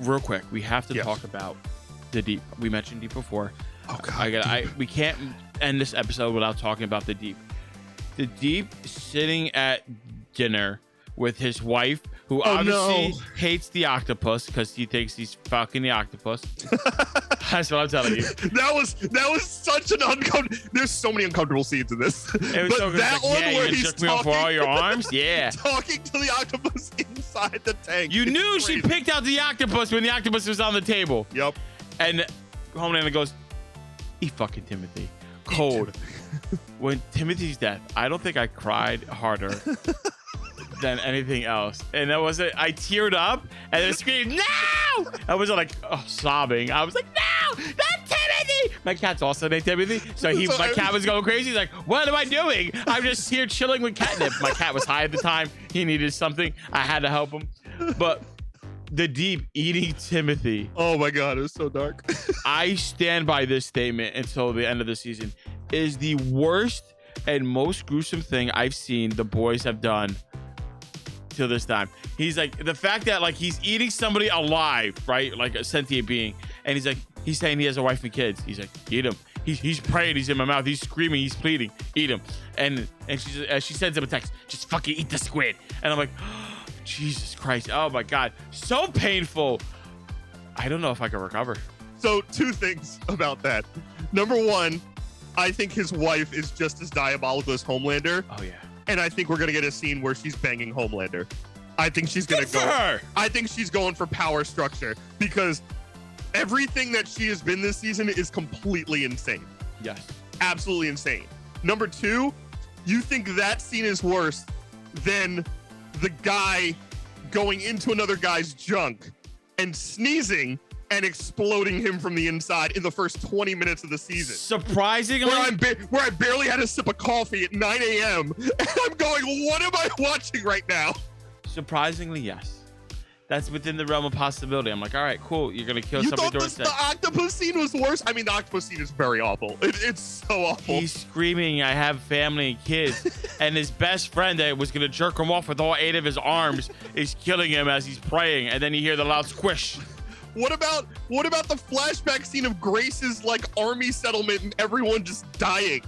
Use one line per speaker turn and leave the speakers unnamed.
real quick, we have to talk about the Deep. We mentioned Deep before.
Oh God,
we can't end this episode without talking about the Deep. The Deep sitting at dinner with his wife, who obviously hates the octopus because he thinks he's fucking the octopus. That's what I'm telling you.
That was such an uncomfortable. There's so many uncomfortable scenes in this.
It was so good.
That one where he's
shook me off for all your arms. Yeah,
talking to the octopus inside the tank.
You knew she picked out the octopus when the octopus was on the table.
Yep.
And Homelander goes, "Eat fucking Timothy." Cold. When Timothy's death, I don't think I cried harder than anything else. And that was it. I teared up and then screamed, "No!" I was like sobbing. I was like, "No, not Timothy!" My cat's also named Timothy. So my cat was going crazy. He's like, "What am I doing? I'm just here chilling with catnip." My cat was high at the time. He needed something. I had to help him. But the Deep eating Timothy.
Oh my God, it was so dark.
I stand by this statement until the end of the season. Is the worst and most gruesome thing I've seen the boys have done till this time. He's like, the fact that like he's eating somebody alive, right? Like a sentient being. And he's like, he's saying he has a wife and kids. He's like, eat him. He's praying. He's in my mouth. He's screaming. He's pleading. Eat him. And she sends him a text. Just fucking eat the squid. And I'm like, oh, Jesus Christ. Oh my God. So painful. I don't know if I can recover.
So 2 things about that. Number 1, I think his wife is just as diabolical as Homelander.
Oh yeah.
And I think we're gonna get a scene where she's banging Homelander. I think she's gonna go.
Her.
I think she's going for power structure because everything that she has been this season is completely insane.
Yes.
Absolutely insane. Number 2, you think that scene is worse than the guy going into another guy's junk and sneezing and exploding him from the inside in the first 20 minutes of the season.
Surprisingly,
where I barely had a sip of coffee at 9 a.m. and I'm going, what am I watching right now?
Surprisingly, yes. That's within the realm of possibility. I'm like, all right, cool. You're gonna kill
You
somebody
thought
during
the octopus scene was worse? I mean, the octopus scene is very awful. It's so awful.
He's screaming, "I have family and kids," and his best friend that was gonna jerk him off with all 8 of his arms is killing him as he's praying, and then you hear the loud squish.
What about the flashback scene of Grace's like army settlement and everyone just dying?